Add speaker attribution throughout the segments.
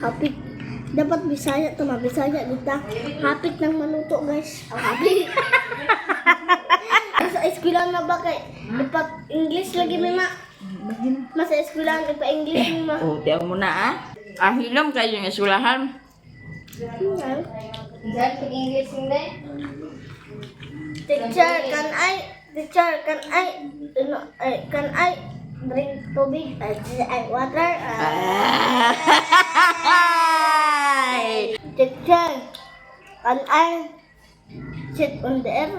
Speaker 1: Hapit. Dapat Bisaya to, Bisaya dito. Hapit ng maluto, guys. Oh, hapit. Sa eskwelahan na ba kay English lagi mima. Masa eskwelahan ipa-English mima.
Speaker 2: Oh, tiyaw mo na ah. Hilom kayo yung eskwelahan.
Speaker 1: English hindi. Teacher, can I drink tubig? Water? Teacher, can I sit on the air?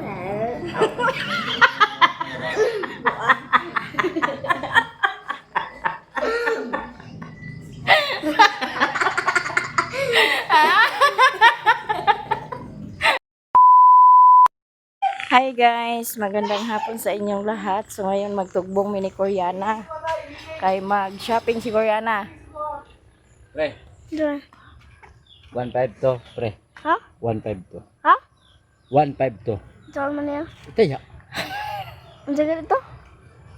Speaker 2: Hi guys, magandang hapon sa inyong lahat. So ngayon magtugbong mini Koreana. Kay mag-shopping si Koreana.
Speaker 3: Pre,
Speaker 1: Diyan.
Speaker 3: 1.5 to, pre.
Speaker 1: Ha?
Speaker 3: 1.5 to.
Speaker 1: Ha?
Speaker 3: 1.5 to.
Speaker 1: Saan man yan?
Speaker 3: Ito ya.
Speaker 1: Ang sagal ito?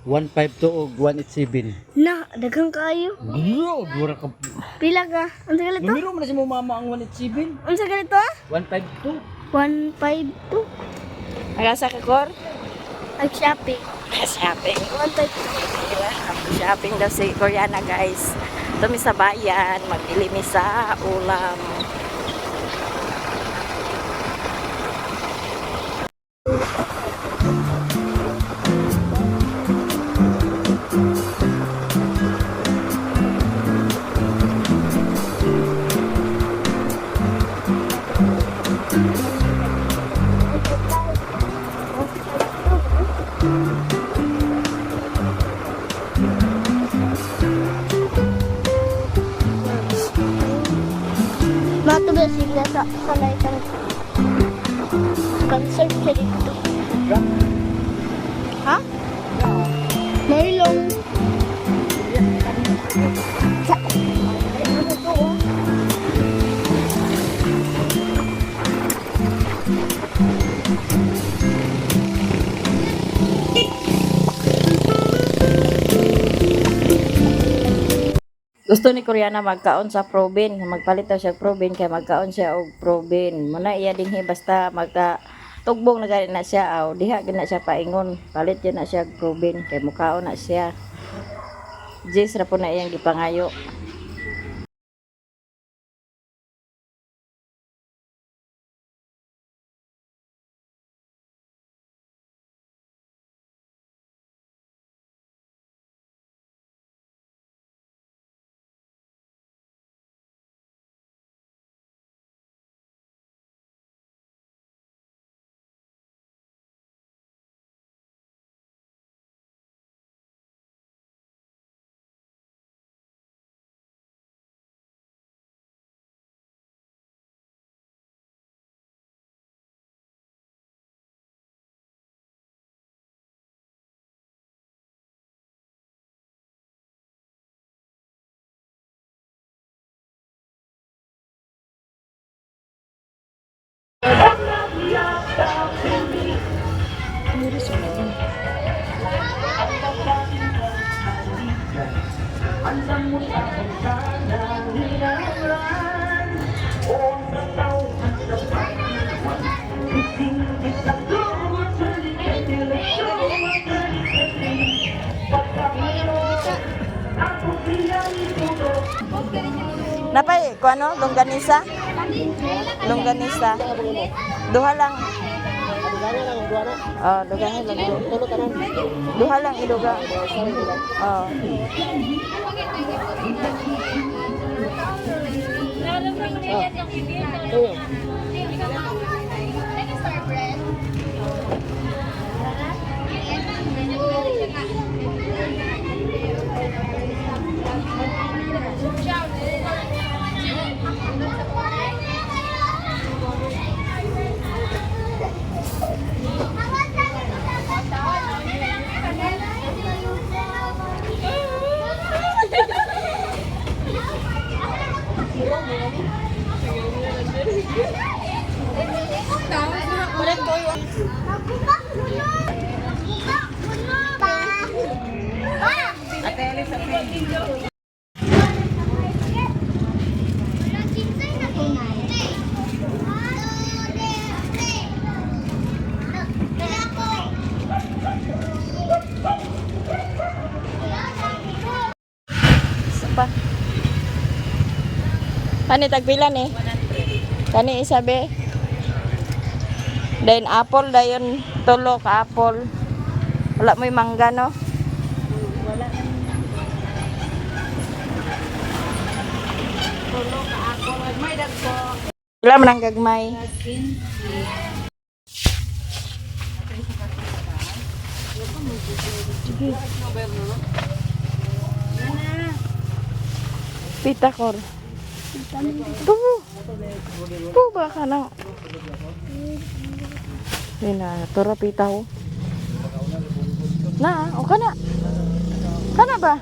Speaker 3: 1.5 to o 187.
Speaker 1: Na, dagang kayo.
Speaker 3: Bro, dura ka.
Speaker 1: Pila ka? Ang sagal ito?
Speaker 3: Numero mo na si mo mama ang 187.
Speaker 1: Ang sagal ito?
Speaker 3: 1.5 to.
Speaker 1: 152.
Speaker 2: Nagasa ka, Kor?
Speaker 1: Shopping.
Speaker 2: Shopping.
Speaker 1: 152.
Speaker 2: Shopping daw si Koreana guys. Tumi sa bayan, magbili mi sa ulam.
Speaker 1: Matubig sila sa kanay kan concert sa dito. Ha? Marilong. Ano to?
Speaker 2: Gusto ni Koreana magkaon sa Proben, magpalit daw siya Proben kay magkaon siya og Proben. Muna iya dinhi basta magka tugbong na gani na siya aw diha gid na siya paingon. Palit yun na siya og Proben kay mukaon na siya. Jis ra po na iyang gipangayo. Napay ko ano, longganisa? Longganisa. Duha lang. Oh, duha lang. Duha lang iduga. Oh. Kani tagpila ni? Kani isabi? Dayon apple, dayon tulo ka apple. Wala mo'y mangga, no?
Speaker 1: Wala na. Tulo ka ako. May dagko.
Speaker 2: Wala man ang gagmay. Sige. Pita kor. Tuh ba ka na? Yan tura pita ho. Na, o kana. Kana ba?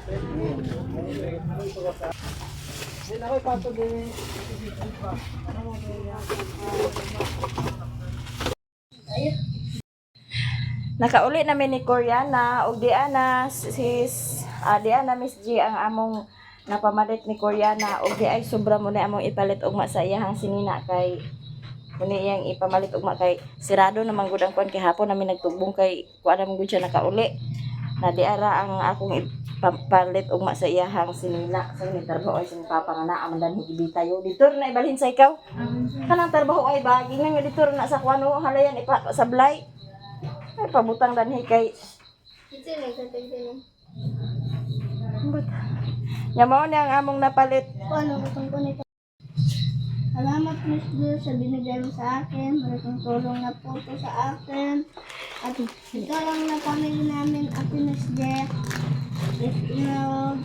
Speaker 2: Nakauli namin ni Koreana og diana diana Miss G ang among napamalit ni Koreana og di ay sobra mo na among ipalit og sa iyahang sinina kay muni iyang ipamalit og kay sirado naman gud ang kuan kay hapon namin nagtubong kay kuan naman gud siya nakauli na di ara ang akong ipapalit og sa iyahang sinina sa ni trabaho ay sin papa nga naa man danhi gibitayo dito na ibalhin sa ikaw kanang trabaho ay bagi nga dito na sa kuano halayan ipa sablay ay pabutang danhi kay
Speaker 1: Ito na sa tignan.
Speaker 2: Yamaw na ang among napalit.
Speaker 1: Paano itong kunito? Salamat Miss Blue sa binigay mo sa akin. Malaking tulong na po ito sa akin. At ito lang na pamilya namin, Ate Miss Jeff. Itlog,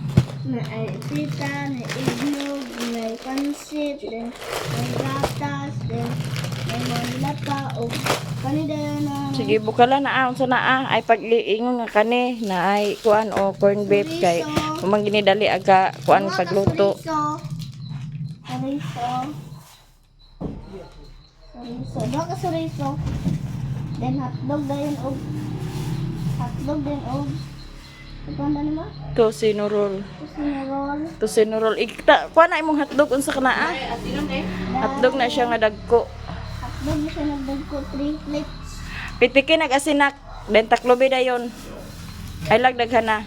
Speaker 1: may pita, may iglog, may pansit, then may gatas, then may manlata, o kanida na
Speaker 2: Sige bukala na aon sa naa ay pagliingon nga kani na ay kuan o corn beef kay kumang ginidali aga kuan pagluto.
Speaker 1: Chorizo. Doon ka chorizo. Then hotdog din og ikaw na naman?
Speaker 2: Tosino roll.
Speaker 1: Sinurol.
Speaker 2: Tosino roll. Ikta kuan na imong hotdog unsa kana Hotdog na siya nga dagko.
Speaker 1: Hotdog na siya nagdagko 3 plates.
Speaker 2: Pitikin nag-asinak den taklobe dayon. Ay lagdaghan na.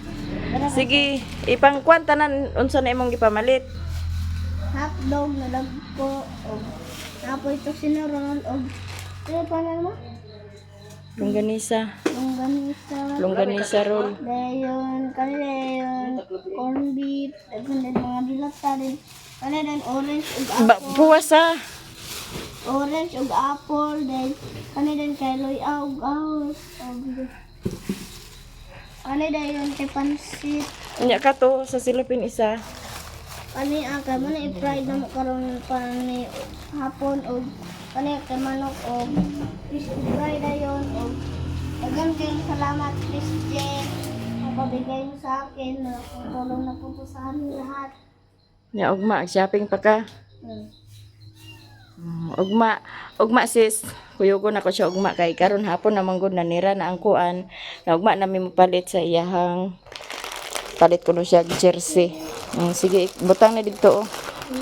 Speaker 2: Sige, ipang kuan tanan unsa na imong gipamalit.
Speaker 1: Hotdog na dagko og apoy ito sinurol og ano pa na naman?
Speaker 2: Longganisa.
Speaker 1: Longganisa.
Speaker 2: Roll.
Speaker 1: Dayon, kanina corn beef, dayon mga dilata din. Kanina orange ug apple.
Speaker 2: Puwasa.
Speaker 1: Orange ug apple, then kanina kay loy ug ahos. Kanina yun kay pansit.
Speaker 2: Nya ka to sa silupin isa.
Speaker 1: Kani aga man i-fry na mo karon pa ni hapon og kani kay manok og fish fry dayon og dagan kay salamat Miss Jen. Napabigay mo sa akin na tulong na po sa amin lahat.
Speaker 2: Nya ugma shopping pa ka. Ugma sis, kuyugon ako siya ugma kay karon hapon namang gud nanira na ang kuan. Na ugma nami mopalit sa iyahang palit kuno siya jersey. Sige, butang na dito.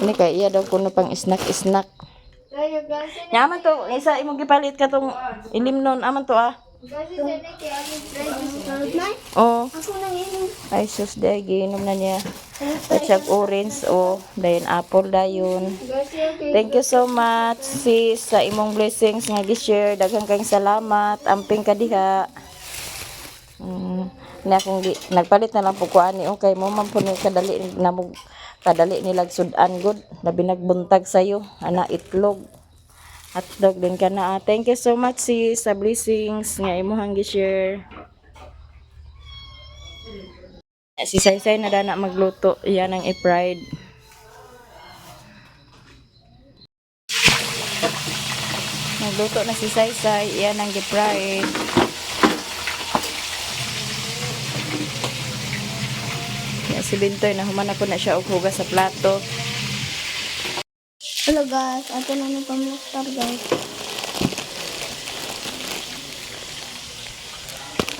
Speaker 2: Ini kay iya daw kuno pang snack.
Speaker 1: Kaya guys,
Speaker 2: Nyaman to, isa imong gipalit ka tong ilimnon aman to ah.
Speaker 1: guys, kaya amin fry na.
Speaker 2: Oh,
Speaker 1: Ako nang inom.
Speaker 2: ay sus day giinom na niya. At siya orange dayon apple dayon.
Speaker 1: Guys, okay.
Speaker 2: Thank you so much sis sa imong blessings nga gi-share. Daghang kayong salamat. Amping ka diha. Na kung nagpalit na lang po ko ani okay mo man po ni kadali nilag sudan good labi nagbuntag sayo ana itlog hotdog din ka na. Thank you so much sis sa blessings nga imong gi-share. Si Saysay na dana magluto yan ang i-fried. Nagluto na si Saysay yan ang i-fried. Si Bintoy na human ako na siya og hugas sa plato.
Speaker 1: Hello guys, ato na ng pamustar guys.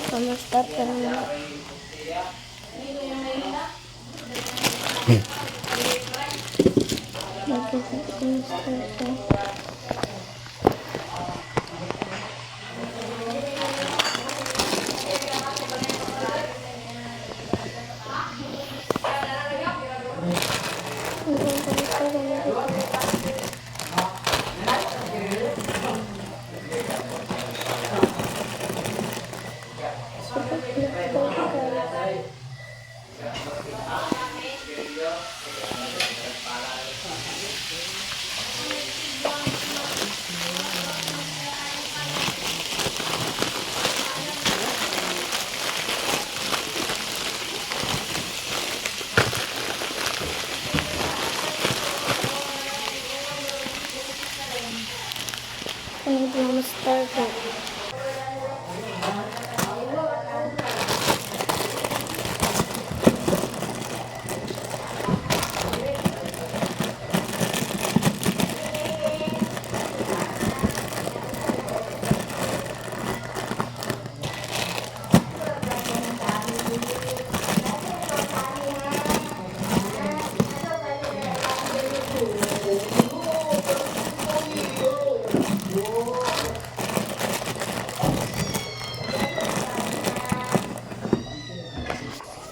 Speaker 1: Pamustar ka na. Kung ito na start ko.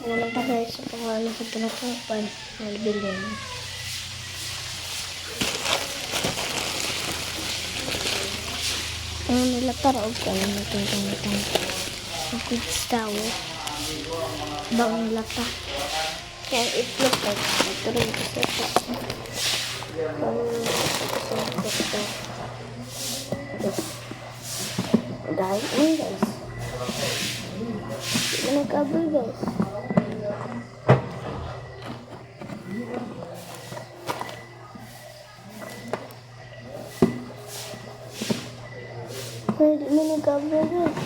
Speaker 1: Naman pa guys, sa pangalan sa pinakupan ng bilhin. Ano nila taraw ka na natang nagkikstaw. Bawang lata. Kaya itlog ka. Ito rin kasi ito. Dahil mo guys. Hindi na nagkaboy guys. Hindi na nagkaboy guys.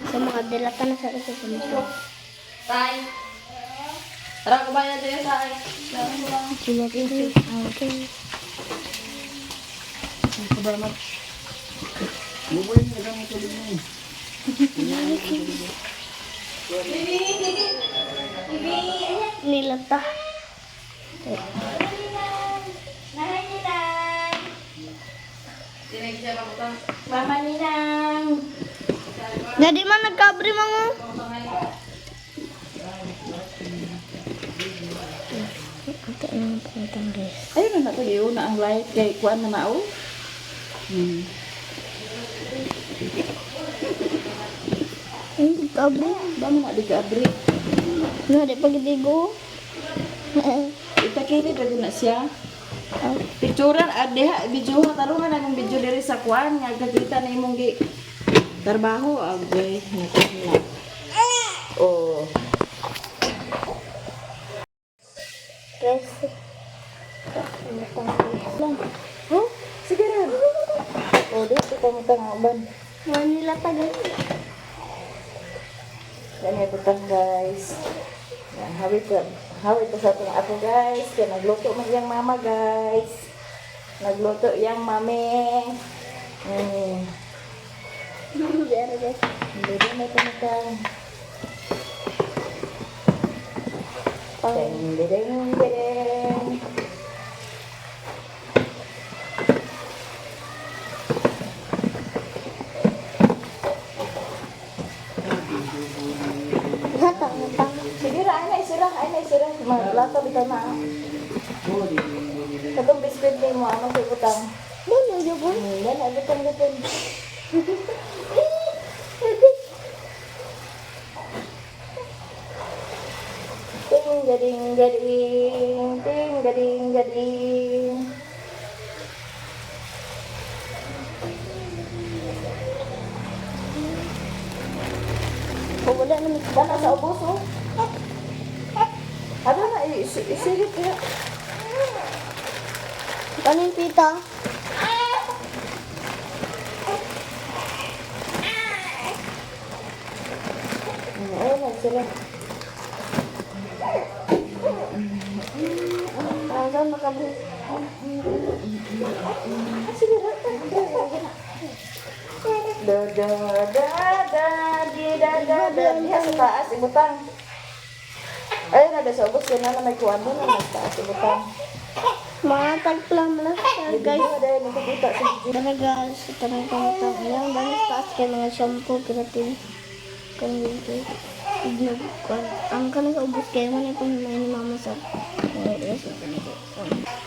Speaker 1: Sa mga dilata na sa isa dito.
Speaker 2: Tay. Tara, kumain na tayo, Tay.
Speaker 1: Sila din okay.
Speaker 3: Salamat. Bubuin na lang ito din.
Speaker 1: Nilata.
Speaker 2: Mama Ninang.
Speaker 1: Jadi man nagkabri mga.
Speaker 2: Ayun na ito yun na ang light kay kuan na nao.
Speaker 1: Kabri.
Speaker 2: Ba mo na di ka abri.
Speaker 1: No, di pagidigo.
Speaker 2: Itakili ra na siya. Picturean adeha video tarungan akong video diri sa kuan nga kakita na imong gi trabaho agay nakita. Oh.
Speaker 1: Yes.
Speaker 2: Lang. Oh, sige ra. Oh, di kita mo tangaban.
Speaker 1: Nilata guys.
Speaker 2: Yan ito guys. Yan, hawit ko sa itong apo guys. Kaya nagluto mo yung mama guys. Nagluto yung mami.
Speaker 1: Biar guys.
Speaker 2: Hindi na ito matang. Ding, ding, ding.
Speaker 1: Hatang.
Speaker 2: Sige ra, ay na isira. Maglato bitaw na. Katong biskuit din mo, ano sa utang.
Speaker 1: Ano yun po?
Speaker 2: Yan, agutang gutong. Ting, gading, gading. Ting, gading, gading.
Speaker 1: O wala naman.
Speaker 2: Dana sa ubos, oh. Ano na, isilip niya.
Speaker 1: Ano yung pita?
Speaker 2: Ayun na sila.
Speaker 1: Kuan makabuhi.
Speaker 2: Da da da da di da da da diha sa taas ibutang. Ay nada sa ubos na na may kuan mo na sa taas ibutang.
Speaker 1: Mga tagplam na
Speaker 2: Guys,
Speaker 1: guys.
Speaker 2: ada nakikita sa
Speaker 1: Tara guys, ito na itong ilang banis taas kay mga shampoo kiratin. Kanil ko. Ang kanil ubos kayo man itong may ni mama sa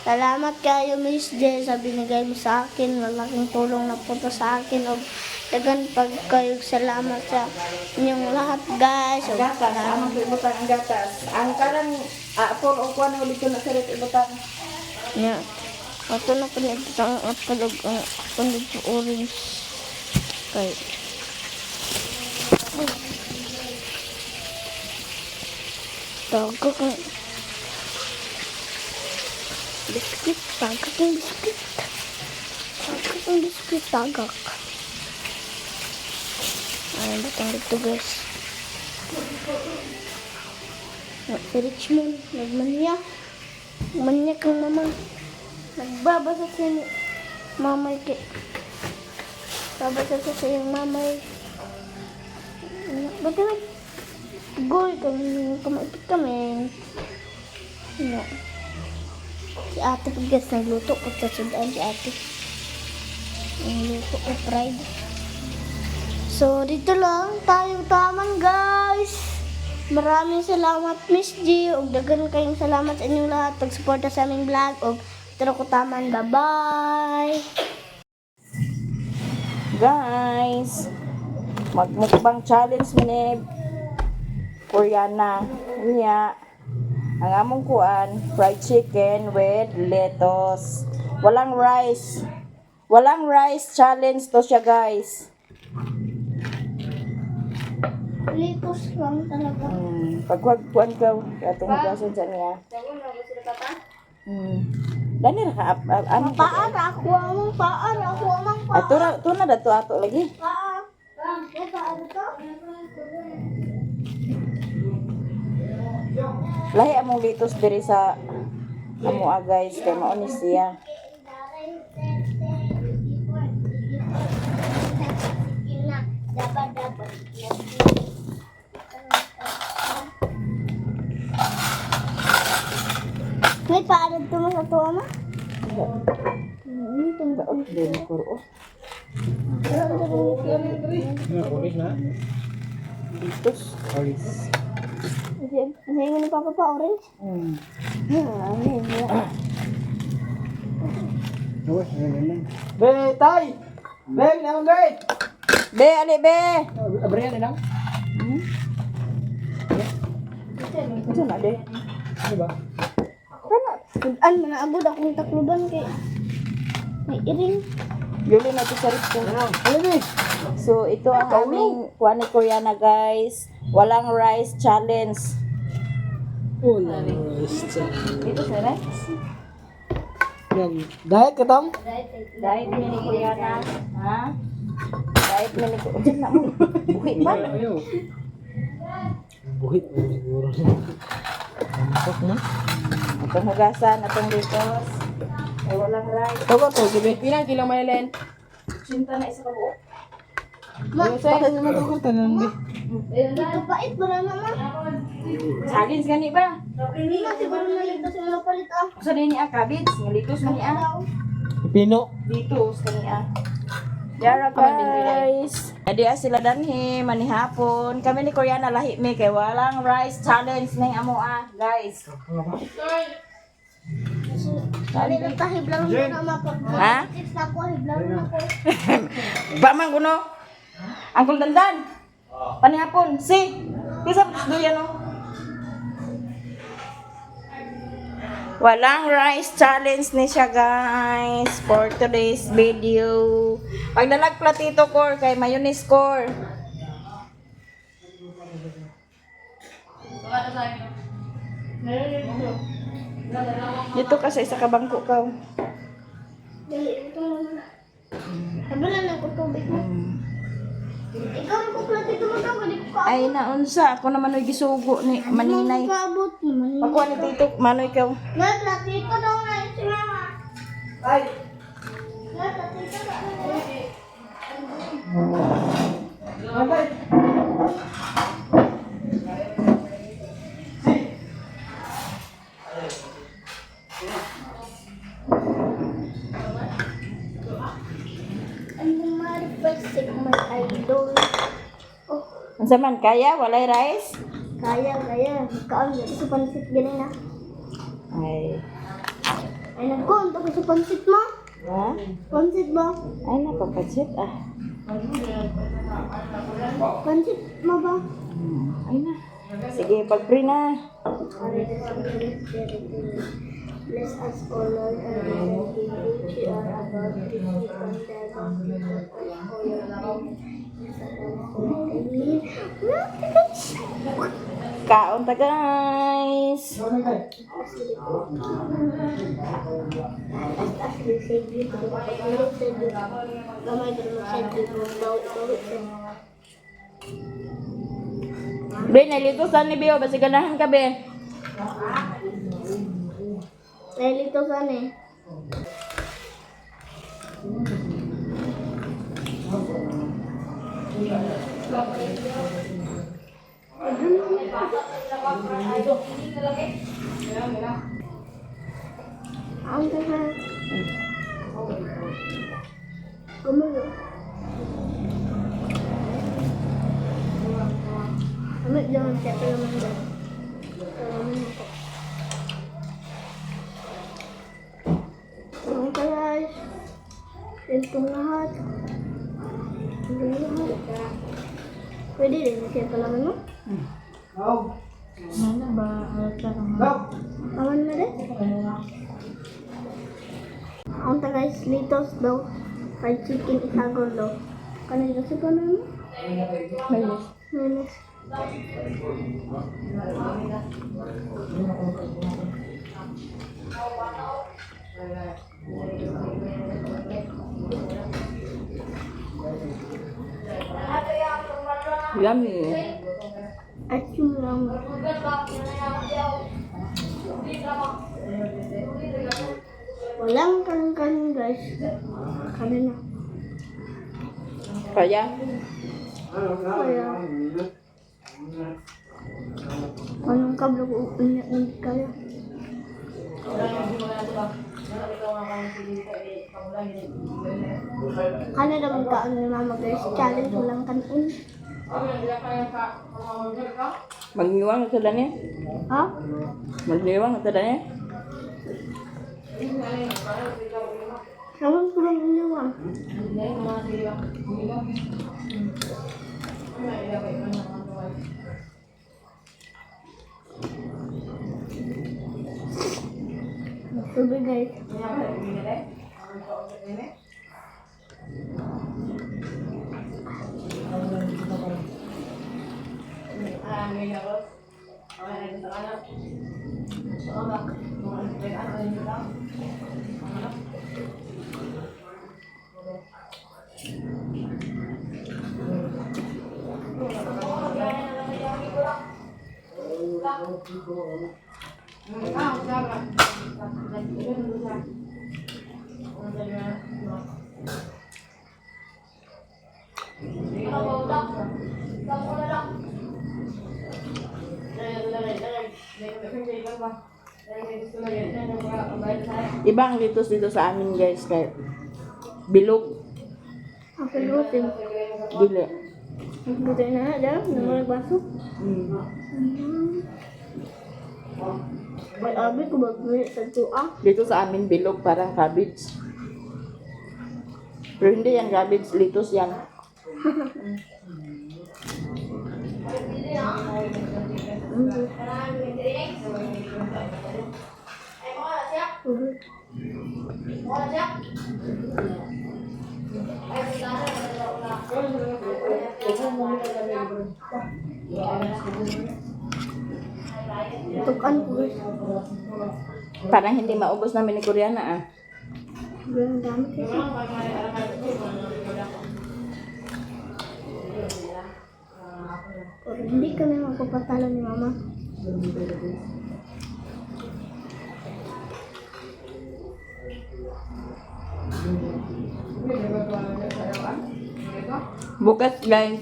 Speaker 1: salamat kayo Miss J sa binigay mo sa akin. Malaking tulong na po to sa akin. O dagan pag kayo salamat sa inyong lahat guys. O,
Speaker 2: gatas, amang ibutang ang gatas. Ang karang apol o kuan ulit ko na sa ibutang.
Speaker 1: yeah. Ato na po na ito ang apalog ang pandog sa orange. Kay tagak ang biskuit, tagak ang biskuit. Tagak ang biskuit, tagak. Ay, batang dito guys. Si Richmond, nagmanya. Manya kang mama. Nagbabasa siya ni mamay kay. Babasa siya sa iyong mamay. Ba't ka goy kami, kumaipit kami. No. Si ate pagkas nagluto ko sa sudan si ate. Nagluto ko fried. So, dito lang tayo taman guys. Maraming salamat Miss G. Ug dagan kayong salamat sa inyong lahat pag-suporta sa aming vlog. Ug tira ko taman. Bye-bye.
Speaker 2: Guys, magmukbang challenge ni Koreana niya. Ang among kuan, fried chicken with lettuce. Walang rice. Walang rice challenge to siya, guys.
Speaker 1: Litos lang talaga.
Speaker 2: Pagkuan ka, atong hugasan sa niya. Dani ra ka ano?
Speaker 1: Paara ako among paara ako among paara.
Speaker 2: Ato na dato ato lagi.
Speaker 1: Paara to?
Speaker 2: Lahi among litos diri sa amo guys kay mao ni siya.
Speaker 1: May paara to mo sa tuwa ma?
Speaker 2: Daot din ko ro.
Speaker 3: Oris na.
Speaker 2: Litos.
Speaker 3: Oris.
Speaker 1: Ano yung ni Papa pa orange?
Speaker 3: Oris, ano. Be, tay. Be, naman be.
Speaker 2: Be, ali be.
Speaker 3: Abrihan na lang.
Speaker 2: Ano na de?
Speaker 3: Ano ba?
Speaker 1: An manaabot akong takluban kay may iring.
Speaker 2: Yuli na to sa rito.
Speaker 3: Ano be?
Speaker 2: So ito ang aming kuan ni Koreana guys. Walang rice challenge.
Speaker 3: Oris.
Speaker 2: Dito sa rice.
Speaker 3: Yan. Diet ka tam?
Speaker 2: Diet ni Koreana. Ha? Diet ni Koreana. Na mo. Buhit ba?
Speaker 3: Ayaw. Buhit mo siguro. Ampak na.
Speaker 2: Itong hugasan, itong litos. Ay walang rice.
Speaker 3: Ito ba to? Sige. Pinang kilang Maylin?
Speaker 2: Sinta na isa ka buo.
Speaker 3: Baka naman ito kung tanan be.
Speaker 1: Ito pait ba na naman?
Speaker 2: Challenge gani ba?
Speaker 1: Hindi na siguro naligtas yung mga palit ah.
Speaker 2: Sa din ni Akabits, ngalitos man niya.
Speaker 3: Pino.
Speaker 2: Dito sa kaniya. Yara guys. Adi sila danhi manihapon. Kami ni Koreana lahi mi kay walang rice challenge ning amo guys.
Speaker 1: Dali na tahib lang na mapag.
Speaker 2: Ha?
Speaker 1: It's na ko hib lang na ko.
Speaker 2: Ba man kuno? Angkol dandan. Panihapon si. Kisa duyan no. Walang rice challenge ni siya guys for today's video. Pagdalag platito core kay mayonnaise core. Dito ka sa isa ka bangko ka.
Speaker 1: Dali ito na. Habala na ko tubig mo. Ikaw ang kuplat ito mo ka, hindi ko ka.
Speaker 2: Ay naunsa ako naman oy gisugo ni maninay.
Speaker 1: Kaabot naman.
Speaker 2: Pakuha ni tito manoy ka.
Speaker 1: May platito daw na Ano maripasik may idol. Oh,
Speaker 2: Unsa man kaya walay rice?
Speaker 1: kaya. Kaon dito sa pansit galing na.
Speaker 2: Ay.
Speaker 1: Ay, nagkuhan ko sa pansit mo.
Speaker 2: Ha?
Speaker 1: Pansit ba?
Speaker 2: Ay napapatsit ah.
Speaker 1: Pansit mo ba?
Speaker 2: Ay na. Sige, pag-pray na.
Speaker 1: Bless us, O Lord, and everything which you are about to keep on diving us, O your name. Amen.
Speaker 2: Kaon ta guys.
Speaker 1: As we say, you to the lifted gamay ko naman sa bawit sa
Speaker 2: Be, nalitusan ni Bio, basi ganahan ka be.
Speaker 1: Nalito sana eh. Ang kaya. Gumulo. Amit jangan siya pala man dyan. Salamin ako. Ang guys. Itong lahat. Itong lahat. Pwede rin siya pala man mo?
Speaker 2: Mana ba?
Speaker 1: Awan na rin? Ang guys, litos daw. Fried chicken itagol daw. Kanina sa paano mo?
Speaker 2: Mayos.
Speaker 1: Menos.
Speaker 2: Yummy.
Speaker 1: At yung lang. Walang kanin guys. Kanina.
Speaker 2: Kaya?
Speaker 1: Kaya. Anong kablo ko hindi kaya. Kano naman kaon ni mama guys. Challenge ko lang kanin.
Speaker 2: Magniwang sa dani?
Speaker 1: Ha?
Speaker 2: Magniwang sa dani?
Speaker 1: Saman ko lang yun ah. Tubig guys.
Speaker 2: Ibang litos dito sa amin guys. Kaya bilog.
Speaker 1: Ang pilutin.
Speaker 2: Dili.
Speaker 1: Buti na dyan. Naman nagbaso. May abi ko bagbili sa tuwa.
Speaker 2: Dito sa amin bilog parang cabbage. Pero hindi yan cabbage, litos yan.
Speaker 1: Tukan ko guys.
Speaker 2: Parang hindi maubos namin ni Koreana ah.
Speaker 1: Ang dami kasi. Pero hindi kami magpapatalo ni mama.
Speaker 2: Bukas guys,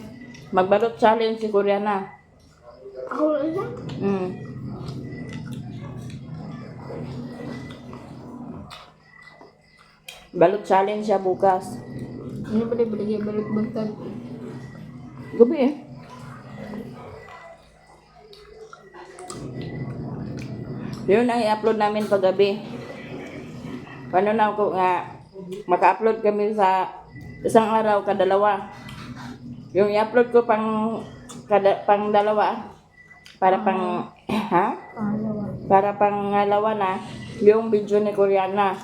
Speaker 2: magbalot challenge si Koreana.
Speaker 1: Ako lang.
Speaker 2: Mm. Balot challenge siya bukas.
Speaker 4: Ano ba balik baliktad?
Speaker 2: Gabi eh. Yun ang i-upload namin paggabi. Paano na ako nga maka-upload kami sa isang araw kadalawa. Yung i-upload ko pang dalawa para pang ha? Para pang ngalawa na yung video ni Koreana.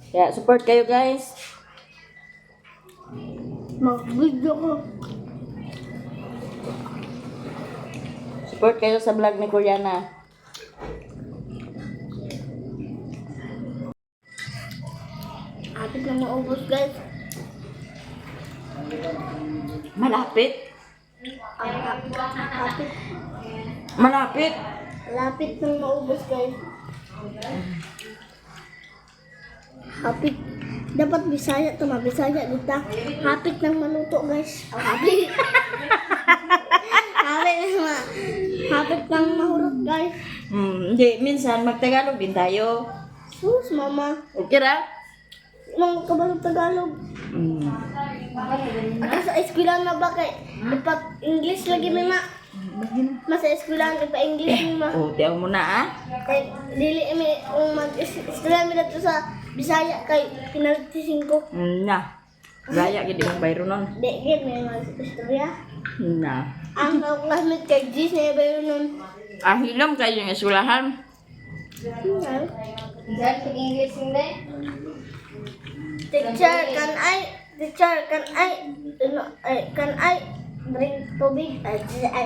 Speaker 2: Kaya support kayo guys.
Speaker 1: Mag-video ko.
Speaker 2: Support kayo sa vlog ni Koreana.
Speaker 1: Apit na maubos guys.
Speaker 2: Malapit.
Speaker 1: Apit.
Speaker 2: Malapit.
Speaker 1: Lapit nang maubos guys. Hapit. Dapat Bisaya to, Bisaya dito. Hapit nang maluto guys. Hapit. Hapit nang mahurot guys.
Speaker 2: Hindi, minsan magtagalog din tayo.
Speaker 1: Sus, mama.
Speaker 2: Okay ra?
Speaker 1: Nang kabalog Tagalog. Ako sa eskwelahan na ba kay ipat English lagi may ma. Mas sa eskwelahan ipa English may ma.
Speaker 2: Oh, tiyaw mo na ah.
Speaker 1: Kay dili mi mag-eskwelahan mi dito sa Bisaya kay pinaltisin ko.
Speaker 2: Na. Gaya gid yung bayro nun.
Speaker 1: Di gid may mag-istorya.
Speaker 2: Na.
Speaker 1: Ang classmate kay Gis na ba nun?
Speaker 2: Ah, hilom kayo yung eskwelahan.
Speaker 4: English hindi.
Speaker 1: Teacher, can I drink tubig?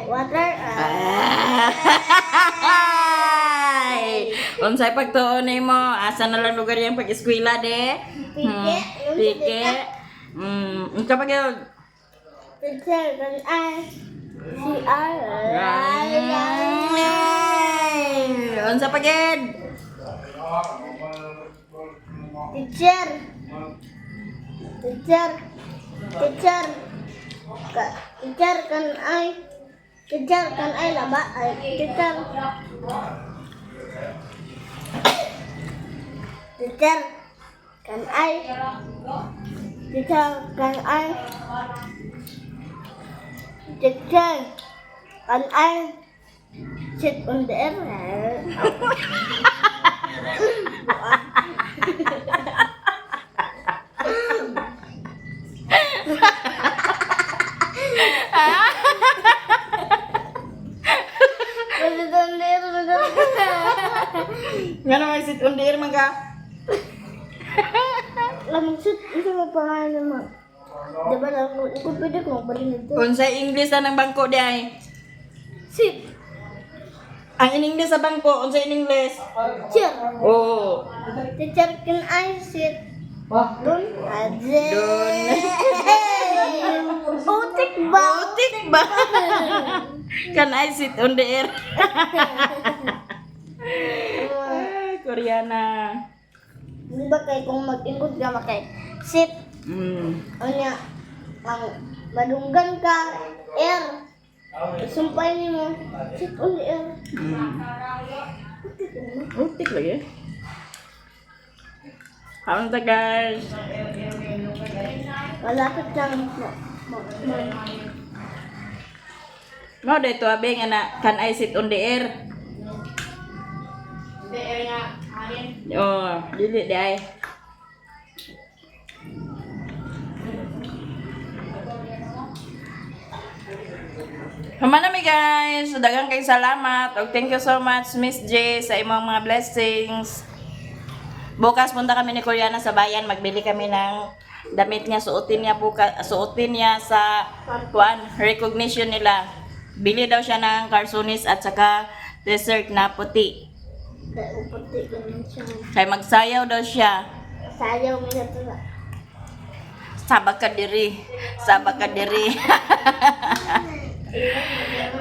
Speaker 1: Water?
Speaker 2: Ay! Unsay pagtuon nimo? Asa na lang lugar yung pag-eskwela de?
Speaker 1: Pike.
Speaker 2: Pike. Unsa pa gyud?
Speaker 1: Teacher, can I CR?
Speaker 2: Unsa pa gyud?
Speaker 1: Teacher, teacher, teacher, teacher, can I laba? Teacher, teacher, can I, teacher, can I, teacher, can I sit on the air?
Speaker 2: Nga naman sit on the air man ka?
Speaker 1: Lamang sit, isa mo pangalan naman. Diba lang, kung pwede ko magbalin ito.
Speaker 2: Unsay English na ng bangko di ay?
Speaker 1: Sit,
Speaker 2: Ang in English sa bangko, unsay in English?
Speaker 1: chair.
Speaker 2: Oh.
Speaker 1: Teacher, can I sit? Doon?
Speaker 2: Dun.
Speaker 1: Butik ba?
Speaker 2: Butik ba? Can I sit on the air? Koreana.
Speaker 1: Di ba kay kung mag-ingkod ka makay sit, o niya, ang madunggan ka, air. Sumpay niyo mo, sit on the air.
Speaker 2: Butik lagi. Kaon ta guys.
Speaker 1: Malapit lang.
Speaker 2: Mo dito abeng ana, can I sit on the air?
Speaker 4: The air nga.
Speaker 2: Oh, dili di ay. Humana mi guys, so daghang kay salamat ug thank you so much Miss J sa imong mga blessings. Bukas punta kami ni Koreana sa bayan, magbili kami ng damit niya, suotin niya sa recognition nila. Bili daw siya ng cartoonist at saka dessert na puti.
Speaker 1: Kaya upati ganun siya.
Speaker 2: Kaya magsayaw daw siya.
Speaker 1: Sayaw mo na ito na.
Speaker 2: Sabak ka diri.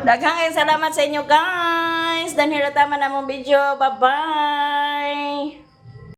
Speaker 2: Daghang kayong salamat sa inyo guys. Dan hirata man among video. Bye-bye.